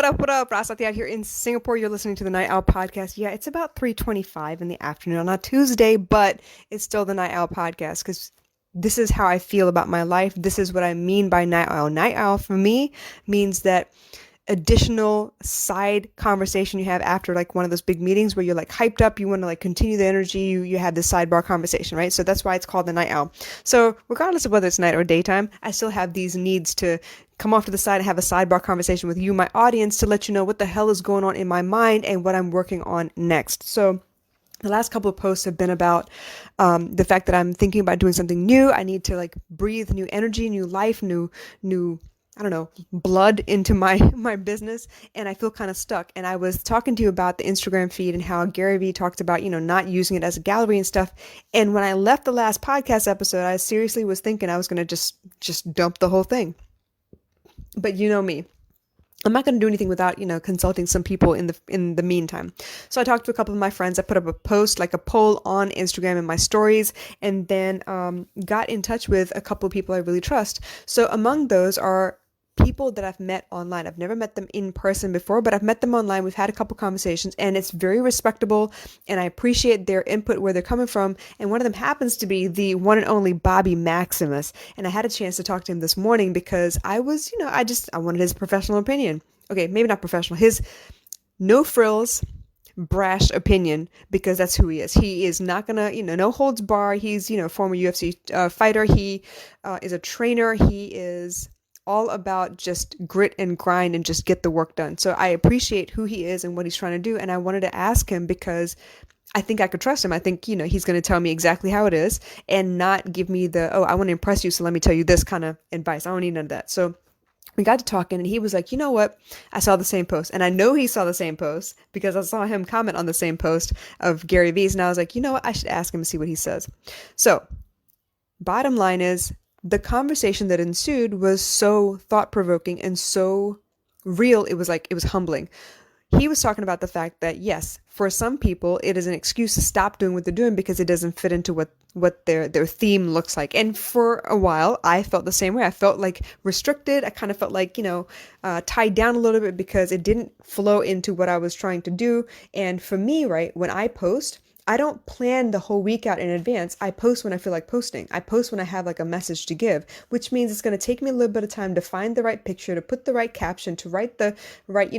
What up? Rasati out here in Singapore. You're listening to the Night Owl podcast. Yeah, it's about 3:25 in the afternoon on a Tuesday, but it's still the Night Owl podcast because this is how I feel about my life. This is what I mean by Night Owl. Night Owl for me means that additional side conversation you have after like one of those big meetings where you're like hyped up, you want to like continue the energy, you have this sidebar conversation, right? So that's why it's called the Night Owl. So regardless of whether it's night or daytime, I still have these needs to come off to the side and have a sidebar conversation with you, my audience, to let you know what the hell is going on in my mind and what I'm working on next. So the last couple of posts have been about the fact that I'm thinking about doing something new. I need to like breathe new energy, new life, new I don't know, blood into my business, and I feel kind of stuck. And I was talking to you about the Instagram feed and how Gary Vee talked about, not using it as a gallery and stuff. And when I left the last podcast episode, I seriously was thinking I was going to just dump the whole thing. But you know me. I'm not going to do anything without, consulting some people in the meantime. So I talked to a couple of my friends. I put up a post, like a poll on Instagram in my stories, and then got in touch with a couple of people I really trust. So among those are people that I've met online. I've never met them in person before, but I've met them online. We've had a couple conversations, and it's very respectable, and I appreciate their input, where they're coming from. And one of them happens to be the one and only Bobby Maximus. And I had a chance to talk to him this morning because I was, I wanted his professional opinion. Okay, maybe not professional. His no frills, brash opinion, because that's who he is. He is not gonna, no holds bar. He's, former UFC fighter. He is a trainer. He is all about just grit and grind and just get the work done. So I appreciate who he is and what he's trying to do. And I wanted to ask him because I think I could trust him. I think, he's going to tell me exactly how it is and not give me I want to impress you, so let me tell you this kind of advice. I don't need none of that. So we got to talking, and he was like, you know what? I saw the same post. And I know he saw the same post because I saw him comment on the same post of Gary Vee's. And I was like, you know what? I should ask him and see what he says. So bottom line is, the conversation that ensued was so thought-provoking and so real. It was humbling. He was talking about the fact that, yes, for some people, it is an excuse to stop doing what they're doing because it doesn't fit into what their theme looks like. And for a while, I felt the same way. I felt like restricted. I kind of felt like, tied down a little bit because it didn't flow into what I was trying to do. And for me, right, when I post, I don't plan the whole week out in advance. I post when I feel like posting. I post when I have like a message to give, which means it's going to take me a little bit of time to find the right picture, to put the right caption, to write the right,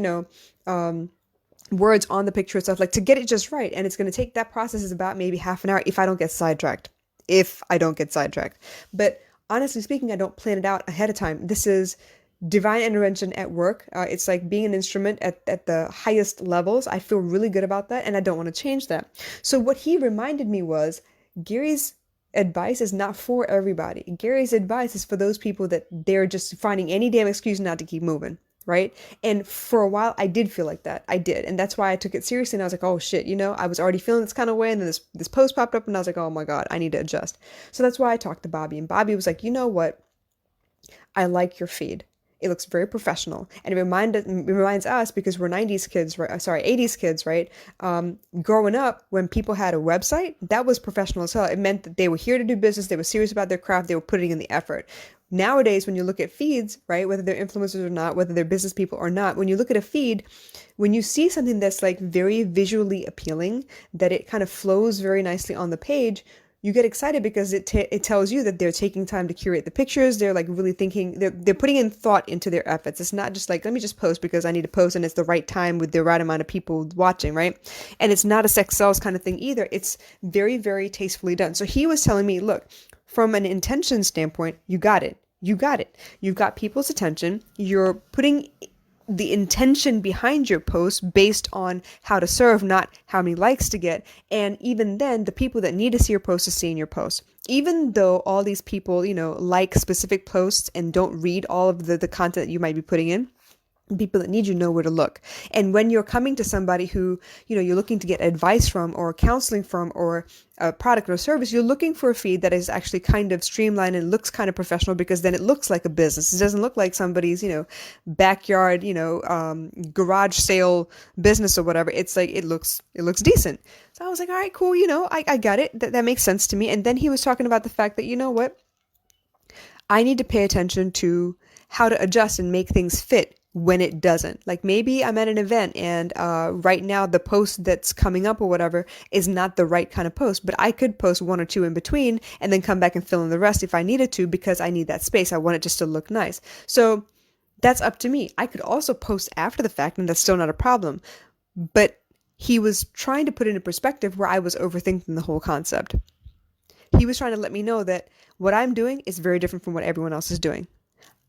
words on the picture itself, like to get it just right. And it's going to take, that process is about maybe half an hour if I don't get sidetracked. But honestly speaking, I don't plan it out ahead of time. This is divine intervention at work. It's like being an instrument at the highest levels. I feel really good about that, and I don't want to change that. So what he reminded me was Gary's advice is not for everybody. Gary's advice is for those people that they're just finding any damn excuse not to keep moving, right? And for a while, I did feel like that. I did. And that's why I took it seriously. And I was like, oh shit, I was already feeling this kind of way. And then this post popped up and I was like, oh my God, I need to adjust. So that's why I talked to Bobby. And Bobby was like, you know what? I like your feed. It looks very professional, and it reminds us, because we're 90s kids, right? Sorry, 80s kids, right? Growing up, when people had a website, that was professional as hell. It meant that they were here to do business. They were serious about their craft. They were putting in the effort. Nowadays, when you look at feeds, right, whether they're influencers or not, whether they're business people or not, when you look at a feed, when you see something that's like very visually appealing, that it kind of flows very nicely on the page, you get excited because it tells you that they're taking time to curate the pictures. They're like really thinking, they're putting in thought into their efforts. It's not just like, let me just post because I need to post and it's the right time with the right amount of people watching, right? And it's not a sex sells kind of thing either. It's very, very tastefully done. So he was telling me, look, from an intention standpoint, you got it. You've got people's attention. You're putting the intention behind your post based on how to serve, not how many likes to get. And even then, the people that need to see your post are seeing your post. Even though all these people, like specific posts and don't read all of the content that you might be putting in, people that need you know where to look. And when you're coming to somebody who, you're looking to get advice from or counseling from or a product or service, you're looking for a feed that is actually kind of streamlined and looks kind of professional, because then it looks like a business. It doesn't look like somebody's, backyard, garage sale business or whatever. It's like, it looks decent. So I was like, all right, cool. I got it. That makes sense to me. And then he was talking about the fact that, you know what? I need to pay attention to how to adjust and make things fit when it doesn't. Like maybe I'm at an event and right now the post that's coming up or whatever is not the right kind of post, but I could post one or two in between and then come back and fill in the rest if I needed to because I need that space. I want it just to look nice. So that's up to me. I could also post after the fact and that's still not a problem. But he was trying to put it in perspective where I was overthinking the whole concept. He was trying to let me know that what I'm doing is very different from what everyone else is doing.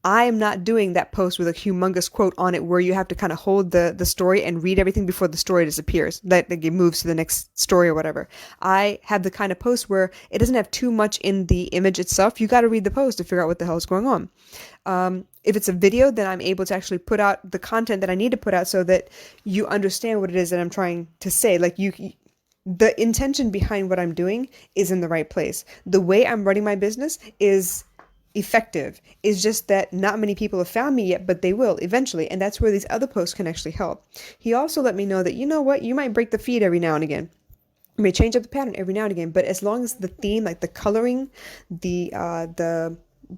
I am not doing that post with a humongous quote on it where you have to kind of hold the story and read everything before the story disappears, that it moves to the next story or whatever. I have the kind of post where it doesn't have too much in the image itself. You got to read the post to figure out what the hell is going on. If it's a video, then I'm able to actually put out the content that I need to put out so that you understand what it is that I'm trying to say. Like the intention behind what I'm doing is in the right place. The way I'm running my business is effective. It's just that not many people have found me yet, but they will eventually. And that's where these other posts can actually help. He also let me know that, you know what, you might break the feed every now and again. You may change up the pattern every now and again, but as long as the theme, like the coloring, the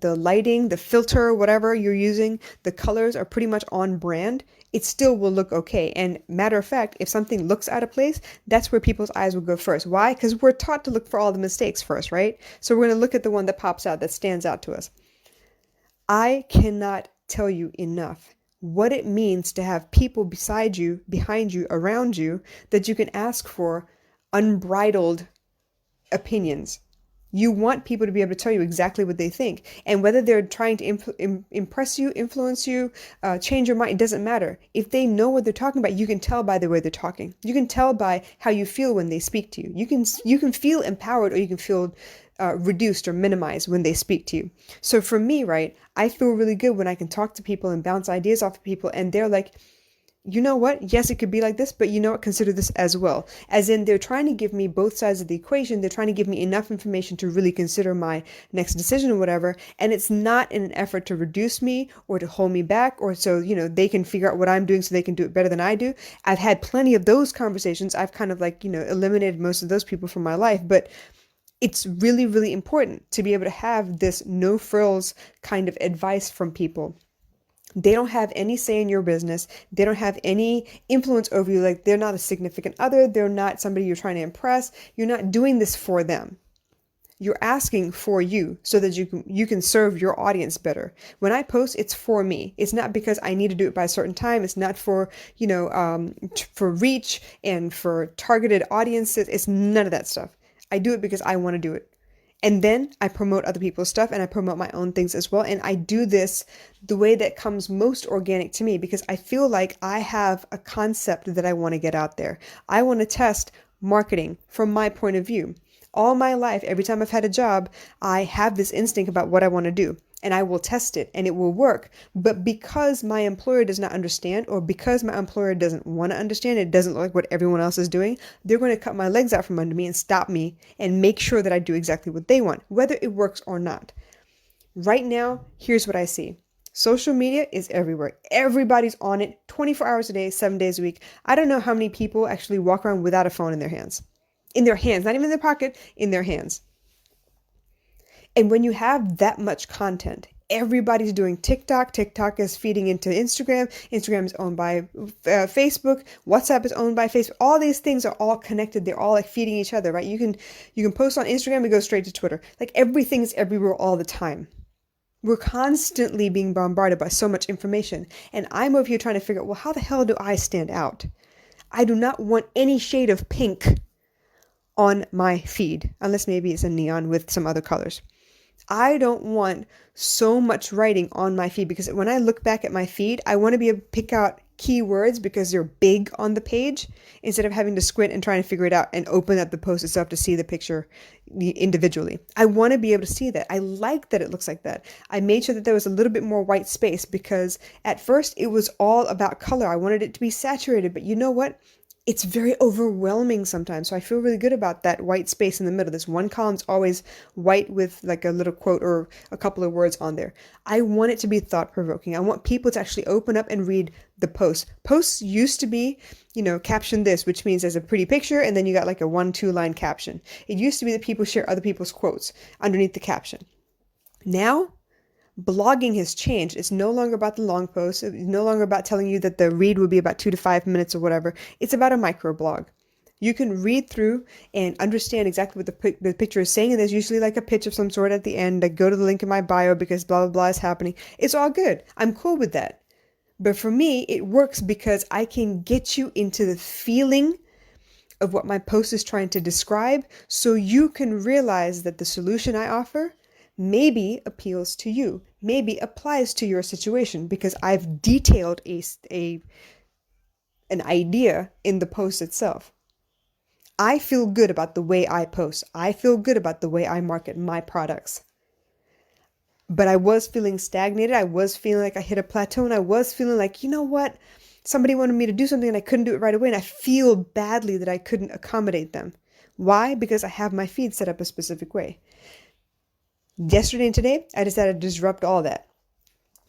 lighting, the filter, whatever you're using, the colors are pretty much on brand, it still will look okay. And matter of fact, if something looks out of place, that's where people's eyes will go first. Why? Because we're taught to look for all the mistakes first, right? So we're going to look at the one that pops out, that stands out to us. I cannot tell you enough what it means to have people beside you, behind you, around you, that you can ask for unbridled opinions. You want people to be able to tell you exactly what they think. And whether they're trying to impress you, influence you, change your mind, it doesn't matter. If they know what they're talking about, you can tell by the way they're talking. You can tell by how you feel when they speak to you. You can feel empowered or you can feel reduced or minimized when they speak to you. So for me, right, I feel really good when I can talk to people and bounce ideas off of people and they're like, you know what? Yes, it could be like this, but you know what? Consider this as well. As in, they're trying to give me both sides of the equation. They're trying to give me enough information to really consider my next decision or whatever. And it's not in an effort to reduce me or to hold me back or so, they can figure out what I'm doing so they can do it better than I do. I've had plenty of those conversations. I've kind of eliminated most of those people from my life, but it's really, really important to be able to have this no frills kind of advice from people. They don't have any say in your business. They don't have any influence over you. Like they're not a significant other. They're not somebody you're trying to impress. You're not doing this for them. You're asking for you so that you can serve your audience better. When I post, it's for me. It's not because I need to do it by a certain time. It's not for, for reach and for targeted audiences. It's none of that stuff. I do it because I want to do it. And then I promote other people's stuff and I promote my own things as well. And I do this the way that comes most organic to me because I feel like I have a concept that I want to get out there. I want to test marketing from my point of view. All my life, every time I've had a job, I have this instinct about what I want to do. And I will test it and it will work. But because my employer does not understand or because my employer doesn't want to understand, it doesn't look like what everyone else is doing, they're going to cut my legs out from under me and stop me and make sure that I do exactly what they want, whether it works or not. Right now, here's what I see. Social media is everywhere. Everybody's on it 24 hours a day, 7 days a week. I don't know how many people actually walk around without a phone in their hands. In their hands, not even in their pocket, in their hands. And when you have that much content, everybody's doing TikTok. TikTok is feeding into Instagram. Instagram is owned by Facebook. WhatsApp is owned by Facebook. All these things are all connected. They're all like feeding each other, right? You can post on Instagram and go straight to Twitter. Like everything's everywhere all the time. We're constantly being bombarded by so much information. And I'm over here trying to figure out, well, how the hell do I stand out? I do not want any shade of pink on my feed, unless maybe it's a neon with some other colors. I don't want so much writing on my feed because when I look back at my feed, I want to be able to pick out keywords because they're big on the page instead of having to squint and trying to figure it out and open up the post itself to see the picture individually. I want to be able to see that. I like that it looks like that. I made sure that there was a little bit more white space because at first it was all about color. I wanted it to be saturated, but you know what? It's very overwhelming sometimes. So I feel really good about that white space in the middle. This one column's always white with like a little quote or a couple of words on there. I want it to be thought-provoking. I want people to actually open up and read the post. Posts used to be, caption this, which means there's a pretty picture and then you got like a 1-2 line caption. It used to be that people share other people's quotes underneath the caption. Now, Blogging has changed. It's no longer about the long posts. It's no longer about telling you that the read would be about 2 to 5 minutes or whatever. It's about a microblog. You can read through and understand exactly what the picture is saying, and there's usually like a pitch of some sort at the end. Like, go to the link in my bio because blah, blah, blah is happening. It's all good. I'm cool with that. But for me, it works because I can get you into the feeling of what my post is trying to describe, so you can realize that the solution I offer maybe appeals to you, maybe applies to your situation, because I've detailed an idea in the post itself. I feel good about the way I post. I feel good about the way I market my products. But I was feeling stagnated. I was feeling like I hit a plateau, and I was feeling like, you know what? Somebody wanted me to do something and I couldn't do it right away. And I feel badly that I couldn't accommodate them. Why? Because I have my feed set up a specific way. Yesterday and today, I decided to disrupt all that.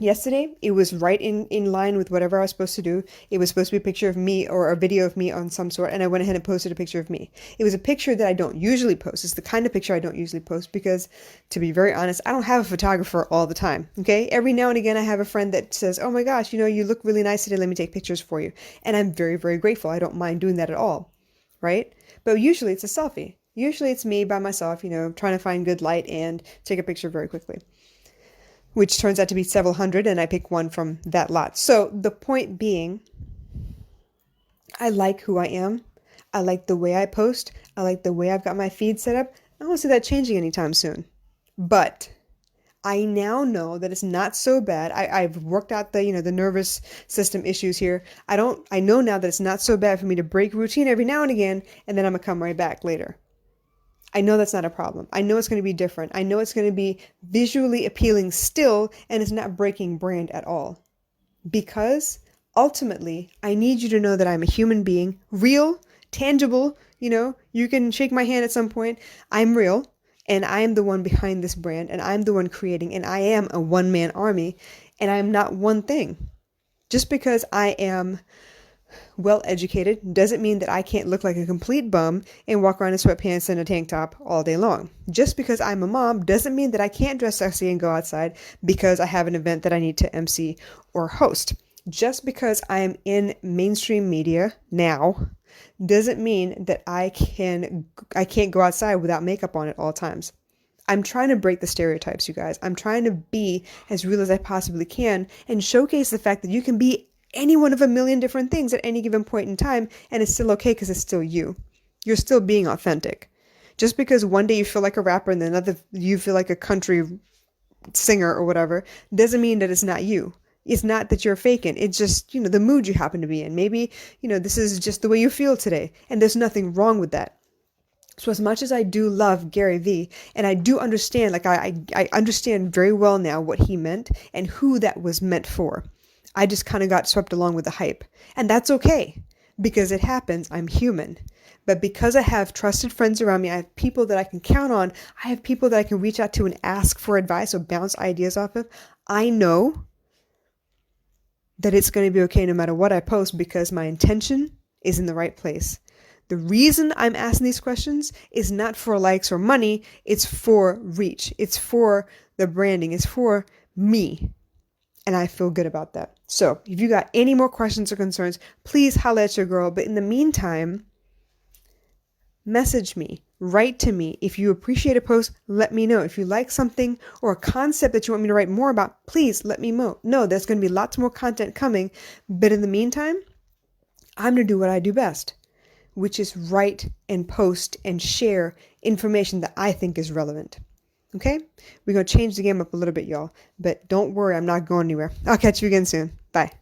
Yesterday, it was right in line with whatever I was supposed to do. It was supposed to be a picture of me or a video of me on some sort, and I went ahead and posted a picture of me. It was a picture that I don't usually post. It's the kind of picture I don't usually post because, to be very honest, I don't have a photographer all the time, okay? Every now and again, I have a friend that says, oh my gosh, you look really nice today. Let me take pictures for you. And I'm very, very grateful. I don't mind doing that at all, right? But usually it's a selfie. Usually it's me by myself, trying to find good light and take a picture very quickly, which turns out to be several hundred, and I pick one from that lot. So the point being, I like who I am. I like the way I post. I like the way I've got my feed set up. I don't see that changing anytime soon. But I now know that it's not so bad. I've worked out the nervous system issues here. I know now that it's not so bad for me to break routine every now and again, and then I'm gonna come right back later. I know that's not a problem. I know it's going to be different. I know it's going to be visually appealing still, and it's not breaking brand at all. Because ultimately, I need you to know that I'm a human being, real, tangible. You can shake my hand at some point. I'm real, and I am the one behind this brand, and I'm the one creating, and I am a one-man army, and I'm not one thing. Just because I am well educated doesn't mean that I can't look like a complete bum and walk around in sweatpants and a tank top all day long. Just because I'm a mom doesn't mean that I can't dress sexy and go outside because I have an event that I need to MC or host. Just because I am in mainstream media now doesn't mean that I can't go outside without makeup on at all times. I'm trying to break the stereotypes, you guys. I'm trying to be as real as I possibly can and showcase the fact that you can be any one of a million different things at any given point in time, and it's still okay because it's still you. You're still being authentic. Just because one day you feel like a rapper and then another you feel like a country singer or whatever, doesn't mean that it's not you. It's not that you're faking. It's just, the mood you happen to be in. Maybe, this is just the way you feel today, and there's nothing wrong with that. So as much as I do love Gary Vee, and I do understand, I understand very well now what he meant and who that was meant for. I just kind of got swept along with the hype. And that's okay, because it happens. I'm human. But because I have trusted friends around me, I have people that I can count on, I have people that I can reach out to and ask for advice or bounce ideas off of, I know that it's going to be okay no matter what I post because my intention is in the right place. The reason I'm asking these questions is not for likes or money, it's for reach. It's for the branding. It's for me. And I feel good about that. So if you got any more questions or concerns, please holla at your girl. But in the meantime, message me, write to me. If you appreciate a post, let me know. If you like something or a concept that you want me to write more about, please let me know. No, there's going to be lots more content coming. But in the meantime, I'm going to do what I do best, which is write and post and share information that I think is relevant. Okay? We're going to change the game up a little bit, y'all. But don't worry, I'm not going anywhere. I'll catch you again soon. Bye.